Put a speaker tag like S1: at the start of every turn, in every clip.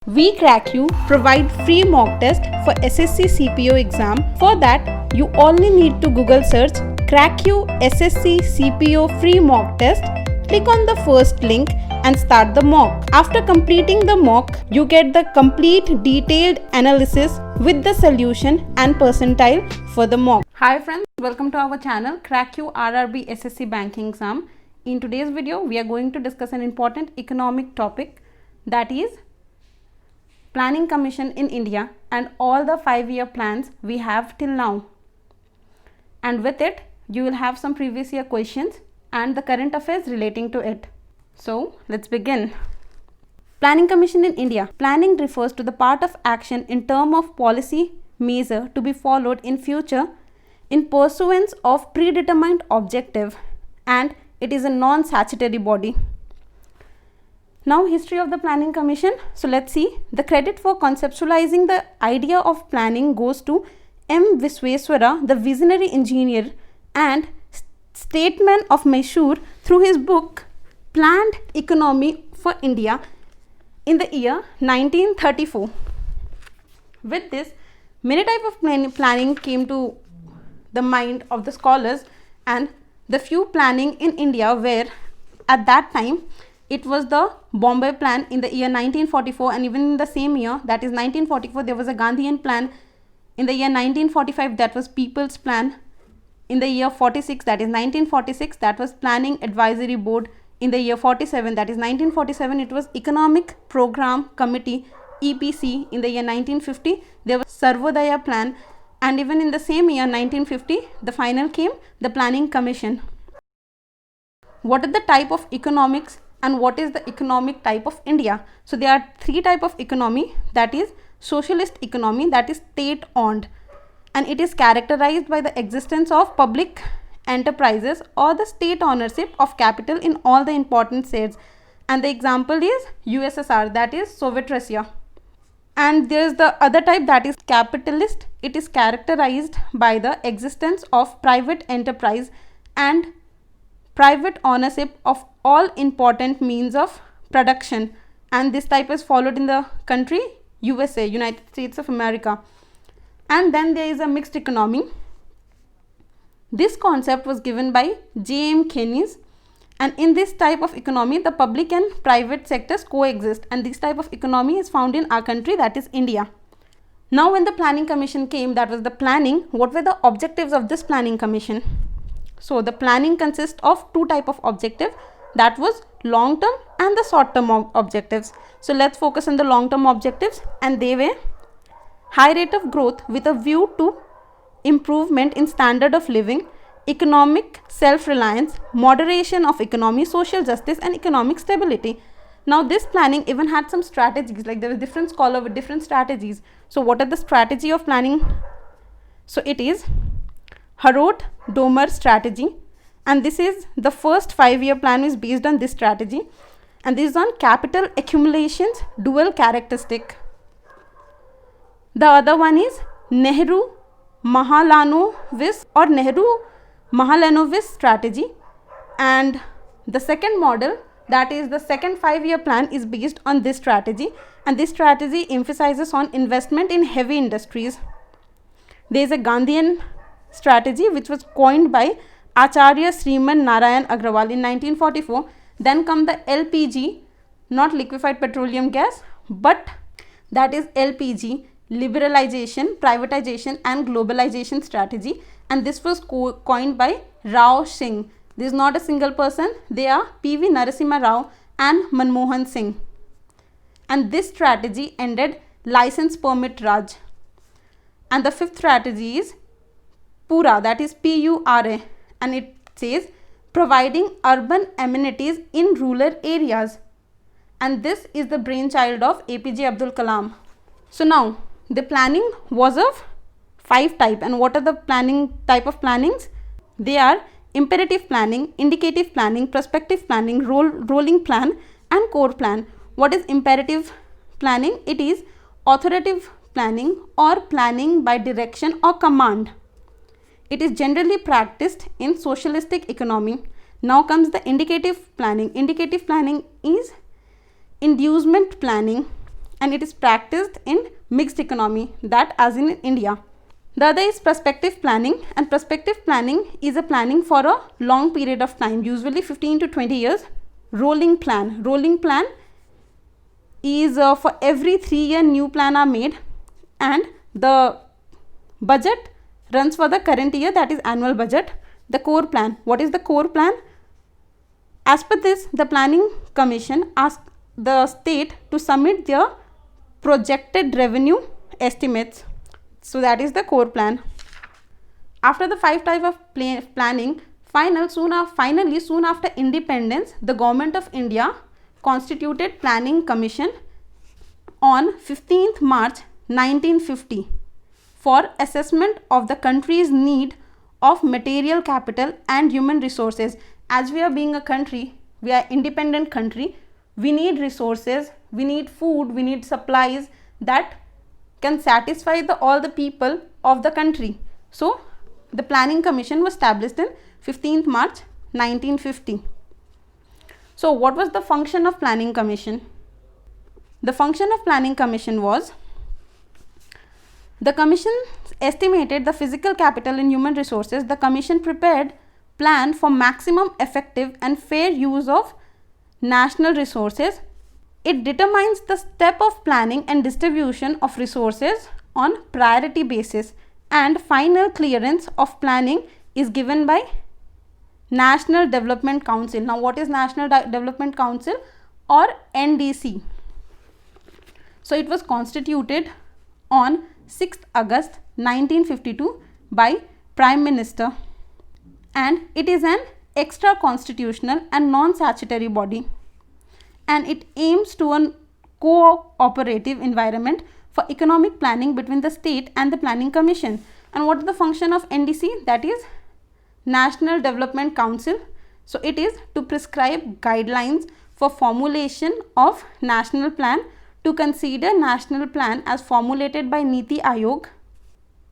S1: We Crack You provide free mock test for SSC CPO exam. For that, you only need to Google search Crack You SSC CPO free mock test. Click on the first link and start the mock. After completing the mock, you get the complete detailed analysis with the solution and percentile for the mock. Hi friends, welcome to our channel Crack You RRB SSC Banking Exam. In today's video, we are going to discuss an important economic topic, that is Planning Commission in India and all the 5-year plans we have till now. And with it, you will have some previous year questions and the current affairs relating to it. So, let's begin. Planning Commission in India. Planning refers to the part of action in term of policy measure to be followed in future in pursuance of predetermined objective, and it is a non-statutory body. Now, history of the Planning Commission. So, let's see. The credit for conceptualizing the idea of planning goes to M. Visveswara, the visionary engineer and statesman of Mysore, through his book Planned Economy for India in the year 1934. With this, many types of planning came to the mind of the scholars, and the few planning in India were at that time it was the Bombay Plan in the year 1944, and even in the same year, that is 1944, there was a Gandhian Plan. In the year 1945, that was People's Plan. In the year 46, that is 1946, that was Planning Advisory Board. In the year 47, that is 1947, it was Economic Program Committee, EPC. In the year 1950, there was Sarvodaya Plan, and even in the same year 1950, the final came the Planning Commission. What are the type of economics and what is the economic type of India? So there are three type of economy, that is socialist economy, that is state owned, and it is characterized by the existence of public enterprises or the state ownership of capital in all the important states, and the example is USSR, that is Soviet Russia. And there is the other type, that is capitalist. It is characterized by the existence of private enterprise and private ownership of all important means of production, and this type is followed in the country USA, United States of America. And then there is a mixed economy. This concept was given by J.M. Keynes, and in this type of economy the public and private sectors coexist, and this type of economy is found in our country, that is India. Now when the Planning Commission came, that was the planning, what were the objectives of this Planning Commission? So the planning consists of two type of objective, that was long term and the short term objectives. So let's focus on the long term objectives, and they were high rate of growth with a view to improvement in standard of living, economic self-reliance, moderation of economy, social justice and economic stability. Now this planning even had some strategies, like there were different scholars with different strategies. So what are the strategy of planning? So it is Harrod-Domer strategy, and this is the first 5-year plan is based on this strategy, and this is on capital accumulations dual characteristic. The other one is Nehru-Mahalanobis or Nehru-Mahalanobis strategy, and the second model, that is the second 5-year plan, is based on this strategy, and this strategy emphasizes on investment in heavy industries. There is a Gandhian strategy which was coined by Acharya Sriman Narayan Agrawal in 1944. Then come the LPG, not liquefied petroleum gas, but that is LPG, liberalization, privatization and globalization strategy, and this was coined by Rao Singh. This is not a single person, they are P.V. Narasimha Rao and Manmohan Singh, and this strategy ended license permit Raj. And the fifth strategy is Pura, that is P-U-R-A, and it says providing urban amenities in rural areas, and this is the brainchild of APJ Abdul Kalam. So now the planning was of 5 type, and what are the planning type of plannings? They are imperative planning, indicative planning, prospective planning, rolling plan and core plan. What is imperative planning? It is authoritative planning or planning by direction or command. It is generally practiced in socialistic economy. Now comes the indicative planning. Indicative planning is inducement planning, and it is practiced in mixed economy, that as in India. The other is prospective planning, and prospective planning is a planning for a long period of time, usually 15 to 20 years. Rolling plan. Rolling plan is for every 3-year new plan are made, and the budget runs for the current year, that is annual budget. The core plan. What is the core plan? As per this, the planning commission asks the state to submit their projected revenue estimates. So that is the core plan. After the 5 types of planning, finally soon after independence, the government of India constituted planning commission on 15th March 1950 for assessment of the country's need of material capital and human resources. As we are being a country, we are independent country, we need resources, we need food, we need supplies that can satisfy all the people of the country. So the planning commission was established in 15th March 1950. So what was the function of planning commission? The function of planning commission was, the commission estimated the physical capital and human resources. The commission prepared plan for maximum effective and fair use of national resources. It determines the step of planning and distribution of resources on priority basis, and final clearance of planning is given by National Development Council. Now what is National Development Council or NDC? So it was constituted on 6th August 1952 by Prime Minister, and it is an extra constitutional and non-statutory body, and it aims to a cooperative environment for economic planning between the state and the planning commission. And what is the function of NDC? That is National Development Council. So it is to prescribe guidelines for formulation of national plan, to consider national plan as formulated by Niti Aayog,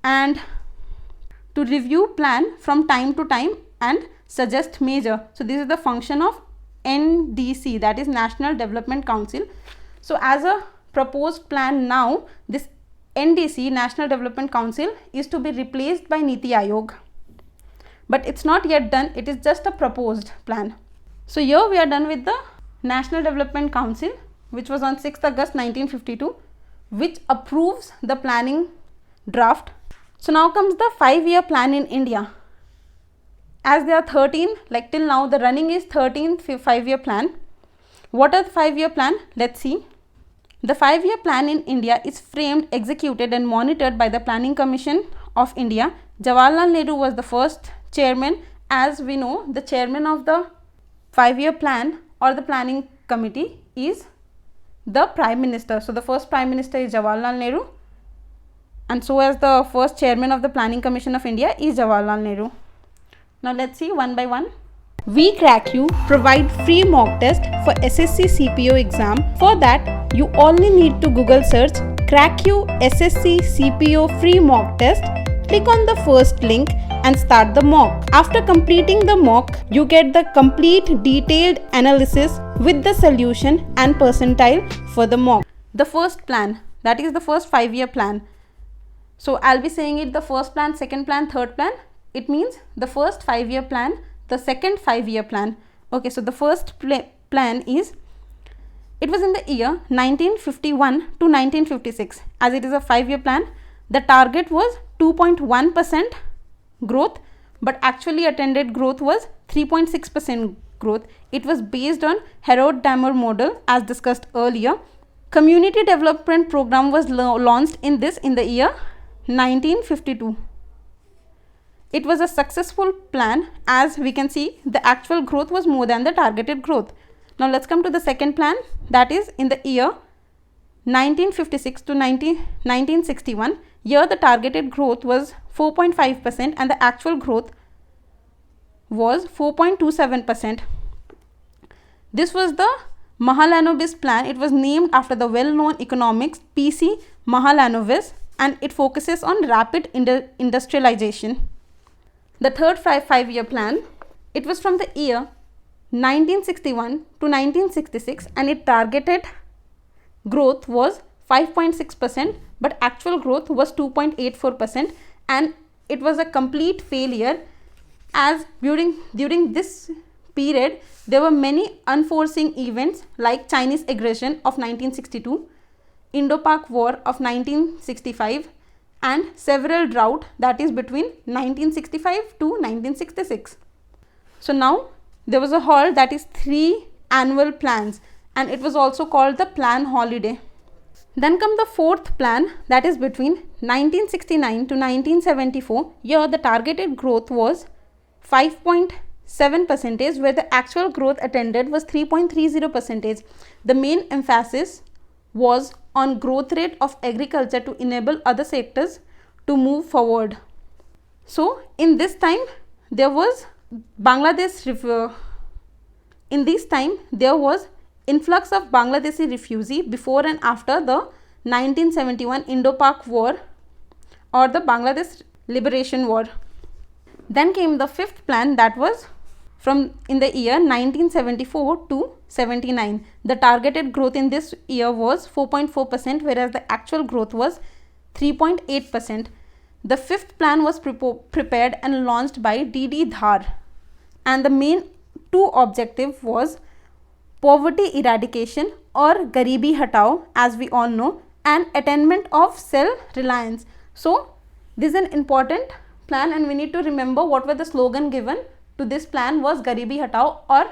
S1: and to review plan from time to time and suggest measure. So this is the function of NDC, that is National Development Council. So as a proposed plan now, this NDC, National Development Council, is to be replaced by Niti Aayog, but it's not yet done, it is just a proposed plan. So here we are done with the National Development Council, which was on 6th August 1952, which approves the planning draft. So now comes the 5-year plan in India. As there are 13, like till now the running is 13th 5-year plan. What are the 5-year plan? Let's see. The 5-year plan in India is framed, executed and monitored by the Planning Commission of India. Jawaharlal Nehru was the first chairman. As we know, the chairman of the 5-year plan or the planning committee is the Prime Minister. So the first Prime Minister is Jawaharlal Nehru, and so as the first chairman of the Planning Commission of India is Jawaharlal Nehru. Now let's see one by one. WeCrackU provide free mock test for SSC CPO exam. For that, you only need to Google search CrackU SSC CPO free mock test. Click on the first link and start the mock. After completing the mock, you get the complete detailed analysis with the solution and percentile for the mock. The first plan, that is the first 5-year plan. So I'll be saying it the first plan, second plan, third plan. It means the first 5-year plan, the second 5-year plan. Okay, so the first plan is, it was in the year 1951 to 1956. As it is a 5-year plan, the target was 2.1% growth, but actually attended growth was 3.6% growth. It was based on Herod-Damer model as discussed earlier. Community development program was launched in the year 1952. It was a successful plan. As we can see, the actual growth was more than the targeted growth. Now let's come to the second plan, that is in the year 1956 to 1961. Here the targeted growth was 4.5% and the actual growth was 4.27%. This was the Mahalanobis plan. It was named after the well-known economics P.C. Mahalanobis, and it focuses on rapid industrialization. The third 5-year plan, it was from the year 1961 to 1966 and it targeted growth was 5.6%, but actual growth was 2.84%, and it was a complete failure, as during this period there were many unforeseen events like Chinese aggression of 1962, Indo-Pak War of 1965, and several drought, that is between 1965 to 1966. So now there was a halt, that is 3 annual plans, and it was also called the plan holiday. Then come the fourth plan, that is between 1969 to 1974. Here the targeted growth was 5.7%, where the actual growth attended was 3.30%. The main emphasis was on growth rate of agriculture to enable other sectors to move forward. So in this time there was influx of Bangladeshi refugee before and after the 1971 Indo-Pak War or the Bangladesh Liberation War. Then came the fifth plan, that was from in the year 1974 to 79. The targeted growth in this year was 4.4%, whereas the actual growth was 3.8%. The fifth plan was prepared and launched by D.D. Dhar, and the main two objective was poverty eradication or Garibi Hatao, as we all know, and attainment of self-reliance. So this is an important plan, and we need to remember what were the slogan given to this plan was Garibi Hatao, or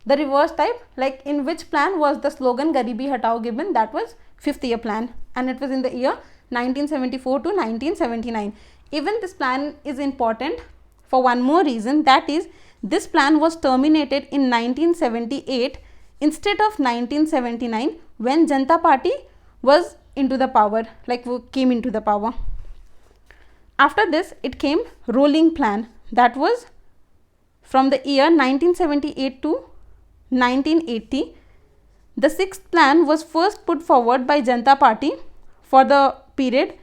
S1: the reverse type, like in which plan was the slogan Garibi Hatao given, that was fifth year plan, and it was in the year 1974 to 1979. Even this plan is important for one more reason, that is this plan was terminated in 1978 instead of 1979, when Janata Party was into the power, came into the power. After this it came rolling plan, that was from the year 1978 to 1980. The sixth plan was first put forward by Janata Party for the period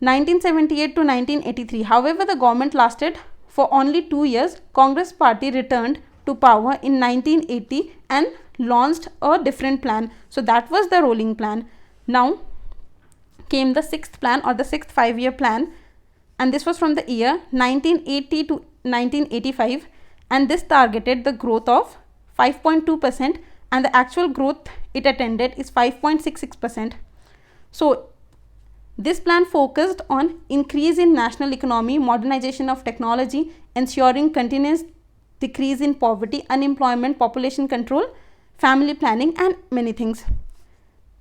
S1: 1978 to 1983. However, the government lasted for only 2 years. Congress Party returned to power in 1980 and launched a different plan. So that was the rolling plan. Now came the sixth plan, or the sixth 5-year plan, and this was from the year 1980 to 1985, and this targeted the growth of 5.2%, and the actual growth it attended is 5.66%. So this plan focused on increase in national economy, modernization of technology, ensuring continuous decrease in poverty, unemployment, population control, family planning, and many things.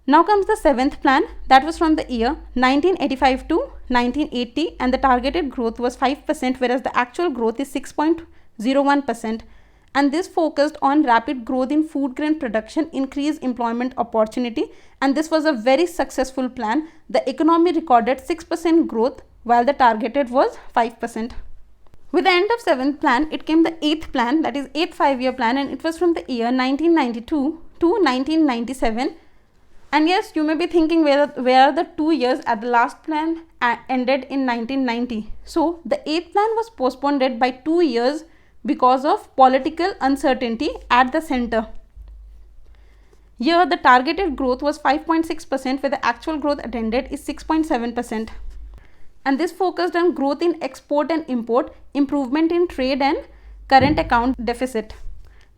S1: Now comes the seventh plan, that was from the year 1985 to 1980, and the targeted growth was 5%, whereas the actual growth is 6.01%. And this focused on rapid growth in food grain production, increased employment opportunity, and this was a very successful plan. The economy recorded 6% growth while the targeted was 5%. With the end of seventh plan, it came the eighth plan, that is eighth 5-year plan, and it was from the year 1992 to 1997. And yes, you may be thinking where are the 2 years at the last plan ended in 1990. So the eighth plan was postponed by 2 years because of political uncertainty at the center. Here the targeted growth was 5.6%, where the actual growth attended is 6.7%. And this focused on growth in export and import, improvement in trade and current account deficit.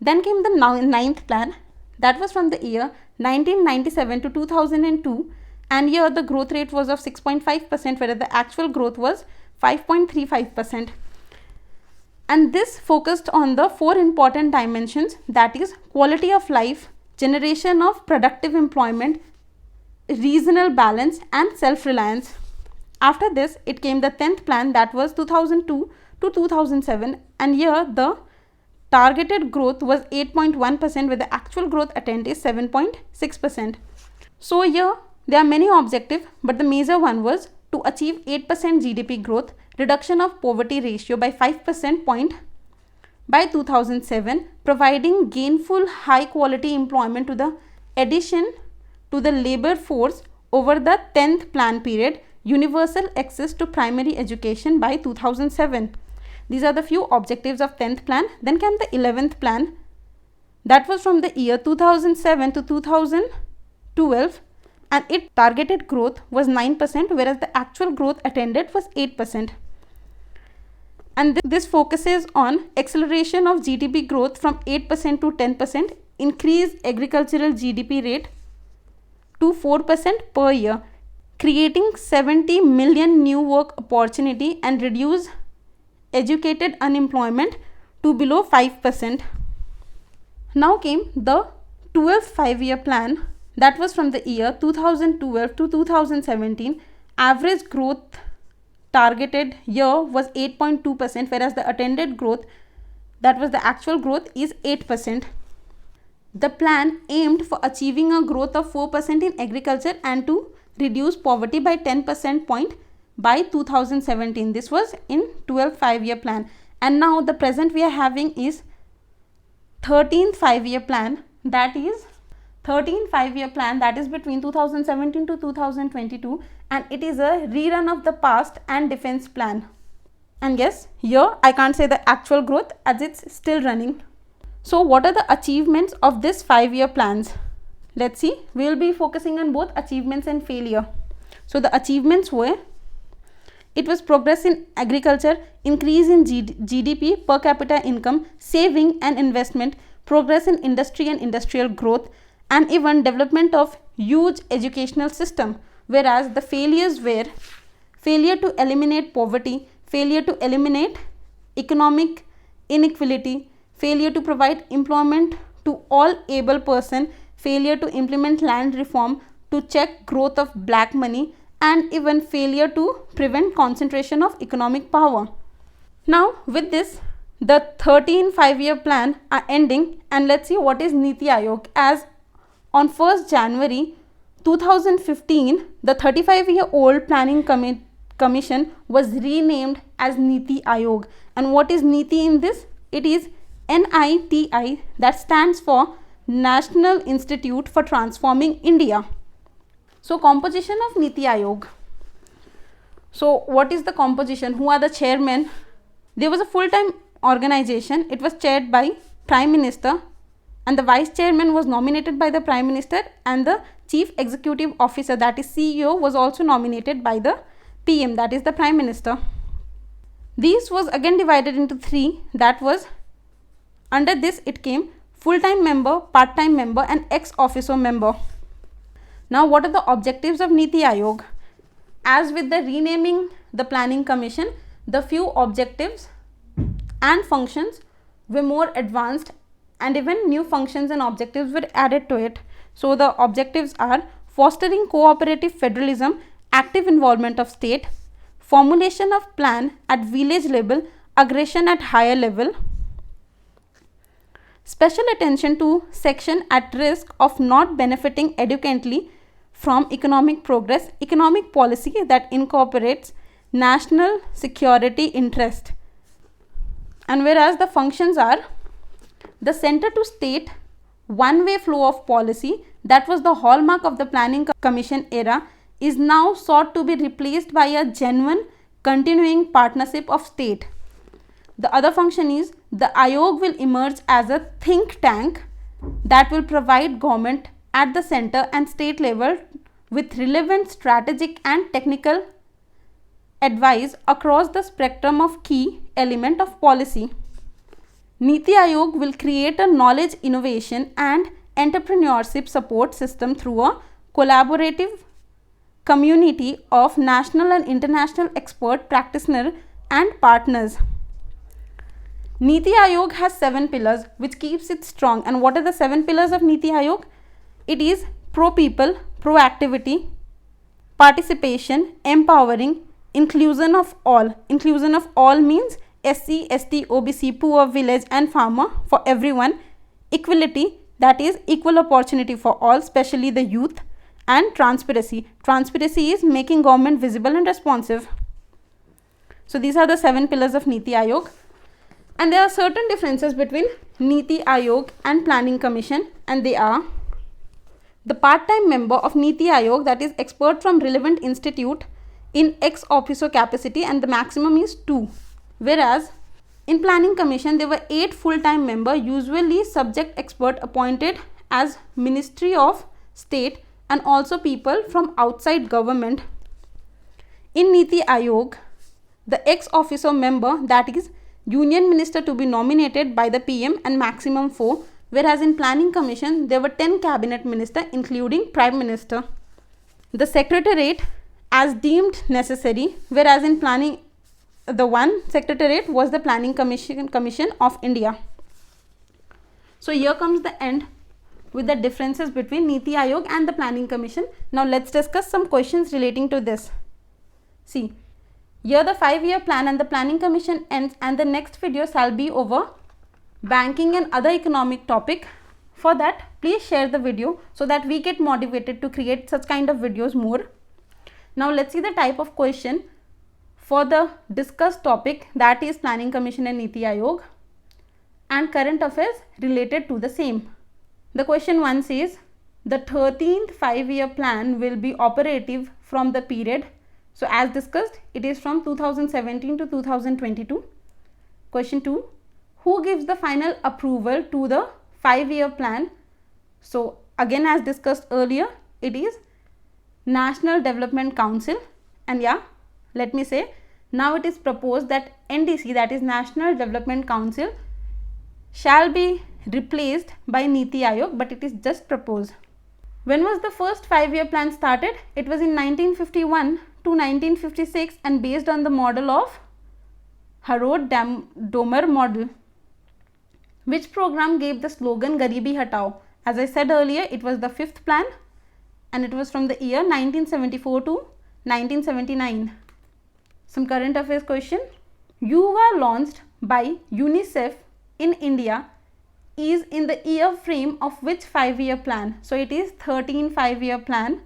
S1: Then came the ninth plan, that was from the year 1997 to 2002, and here the growth rate was of 6.5%, whereas the actual growth was 5.35%. And this focused on the 4 important dimensions, that is quality of life, generation of productive employment, regional balance, and self-reliance. After this it came the 10th plan, that was 2002 to 2007, and here the targeted growth was 8.1%, where the actual growth attended is 7.6%. So here there are many objectives, but the major one was to achieve 8% GDP growth, reduction of poverty ratio by 5% point by 2007, providing gainful high quality employment to the addition to the labor force over the 10th plan period, universal access to primary education by 2007. These are the few objectives of 10th plan. Then came the 11th plan, that was from the year 2007 to 2012, and its targeted growth was 9%, whereas the actual growth attended was 8%. And this focuses on acceleration of GDP growth from 8% to 10%, increase agricultural GDP rate to 4% per year, creating 70 million new work opportunity and reduce educated unemployment to below 5%. Now came the 12th 5-year plan, that was from the year 2012 to 2017. Average growth targeted year was 8.2%, whereas the attended growth, that was the actual growth, is 8%. The plan aimed for achieving a growth of 4% in agriculture and to reduce poverty by 10% point by 2017. This was in 12th 5-year plan, and now the present we are having is 13th 5-year plan, that is 13th 5-year plan, that is between 2017 to 2022, and it is a rerun of the past and defense plan. And yes, here I can't say the actual growth as it's still running. So what are the achievements of this 5-year plans? Let's see. We will be focusing on both achievements and failure. So the achievements were, it was progress in agriculture, increase in GDP, per capita income, saving and investment, progress in industry and industrial growth, and even development of huge educational system. Whereas the failures were failure to eliminate poverty, failure to eliminate economic inequality, failure to provide employment to all able person, failure to implement land reform to check growth of black money, and even failure to prevent concentration of economic power. Now with this, the 13 5-year plan are ending, and let's see what is Niti Aayog. As on 1st January 2015, the 35-year-old planning commission was renamed as Niti Aayog. And what is Niti in this? It is NITI, that stands for National Institute for Transforming India. So composition of Niti Aayog. So what is the composition? Who are the chairmen? There was a full-time organization. It was chaired by Prime Minister, and the vice chairman was nominated by the Prime Minister, and the chief executive officer, that is CEO, was also nominated by the PM, that is the Prime Minister. This was again divided into 3, that was, under this it came full-time member, part-time member, and ex-officio member. Now what are the objectives of Niti Aayog? As with the renaming the planning commission, the few objectives and functions were more advanced, and even new functions and objectives were added to it. So the objectives are fostering cooperative federalism, active involvement of state, formulation of plan at village level, aggression at higher level, special attention to section at risk of not benefiting adequately from economic progress, economic policy that incorporates national security interest. And whereas the functions are the center to state one-way flow of policy, that was the hallmark of the planning commission era, is now sought to be replaced by a genuine continuing partnership of state. The other function is the Aayog will emerge as a think tank that will provide government at the center and state level with relevant strategic and technical advice across the spectrum of key element of policy. Niti Aayog will create a knowledge innovation and entrepreneurship support system through a collaborative community of national and international expert practitioners and partners. Niti Aayog has 7 pillars which keeps it strong. And what are the 7 pillars of Niti Aayog? It is pro-people, proactivity, participation, empowering, inclusion of all. Inclusion of all means SC, ST, OBC, poor, village and farmer, for everyone. Equality, that is equal opportunity for all, especially the youth. And transparency. Transparency is making government visible and responsive. So these are the 7 pillars of Niti Aayog. And there are certain differences between Niti Aayog and Planning Commission, and they are the part-time member of Niti Aayog, that is expert from relevant institute in ex officio capacity, and the maximum is 2. Whereas in Planning Commission there were 8 full-time member, usually subject expert appointed as Ministry of State, and also people from outside government. In Niti Aayog, the ex-officio member, that is Union Minister, to be nominated by the PM and maximum 4, whereas in Planning Commission there were 10 cabinet ministers including Prime Minister. The Secretariat as deemed necessary, whereas in planning the one Secretariat was the Planning Commission of India. So here comes the end with the differences between Niti Aayog and the Planning Commission. Now let's discuss some questions relating to this. See, here the 5-year plan and the Planning Commission ends, and the next video shall be over banking and other economic topic. For that, please share the video so that we get motivated to create such kind of videos more. Now let's see the type of question for the discussed topic, that is Planning Commission and Niti Aayog, and current affairs related to the same. The question 1 says, the 13th 5-year plan will be operative from the period. So as discussed, it is from 2017 to 2022. Question 2, who gives the final approval to the 5-year plan? So again, as discussed earlier, it is National Development Council, and yeah, let me say, now it is proposed that NDC, that is National Development Council, shall be replaced by Niti Aayog, but it is just proposed. When was the first 5-year plan started? It was in 1951 to 1956 and based on the model of Harrod-Domar model. Which program gave the slogan Garibi Hatao? As I said earlier, it was the 5th plan and it was from the year 1974 to 1979. Some current affairs question. Yuva launched by UNICEF in India is in the year frame of which 5-year plan? So it is 13th 5-year plan,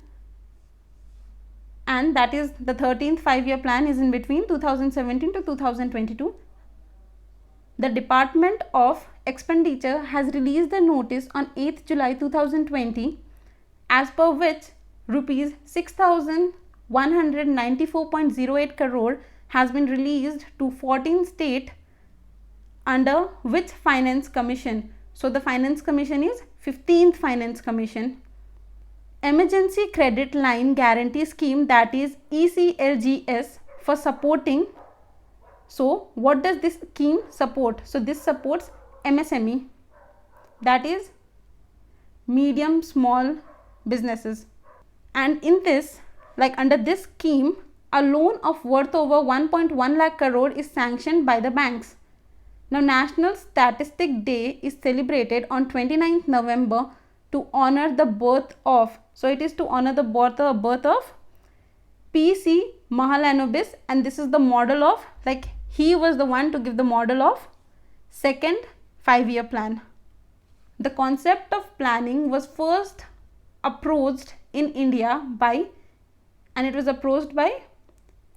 S1: and that is the 13th 5-year plan is in between 2017 to 2022. The Department of Expenditure has released the notice on 8th July 2020 as per which rupees 6,194.08 crore has been released to 14 states under which Finance Commission? So the Finance Commission is 15th Finance Commission. Emergency Credit Line Guarantee Scheme, that is ECLGS, for supporting. So what does this scheme support? So this supports MSME, that is medium small businesses, and in this, like under this scheme, a loan of worth over 1.1 lakh crore is sanctioned by the banks. Now National Statistic Day is celebrated on 29th November to honor the birth of, so it is to honor the birth of P.C. Mahalanobis, and this is the model of, like he was the one to give the model of second 5-year plan. The concept of planning was first approached in India by, and it was approached by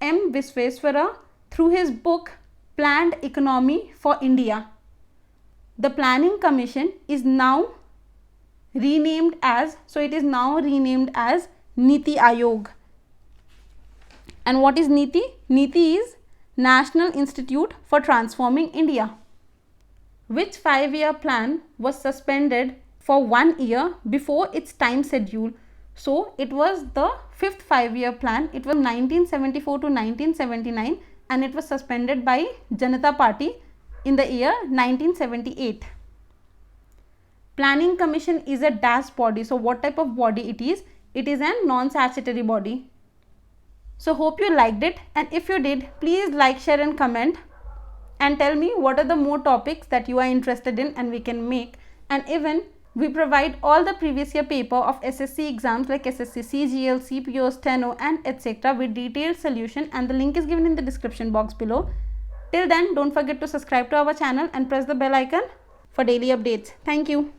S1: M. Visvesvara through his book Planned Economy for India. The Planning Commission is now renamed as, so it is now renamed as Niti Aayog. And what is Niti? Niti is National Institute for Transforming India. Which 5-year plan was suspended for 1 year before its time schedule? So it was the 5th 5-year plan. It was 1974 to 1979 and it was suspended by Janata Party in the year 1978. Planning Commission is a dash body. So what type of body it is? It is a non-statutory body. So hope you liked it, and if you did, please like, share and comment and tell me what are the more topics that you are interested in and we can make. And even we provide all the previous year paper of SSC exams like SSC CGL, CPO, Steno and etc. with detailed solution, and the link is given in the description box below. Till then, don't forget to subscribe to our channel and press the bell icon for daily updates. Thank you.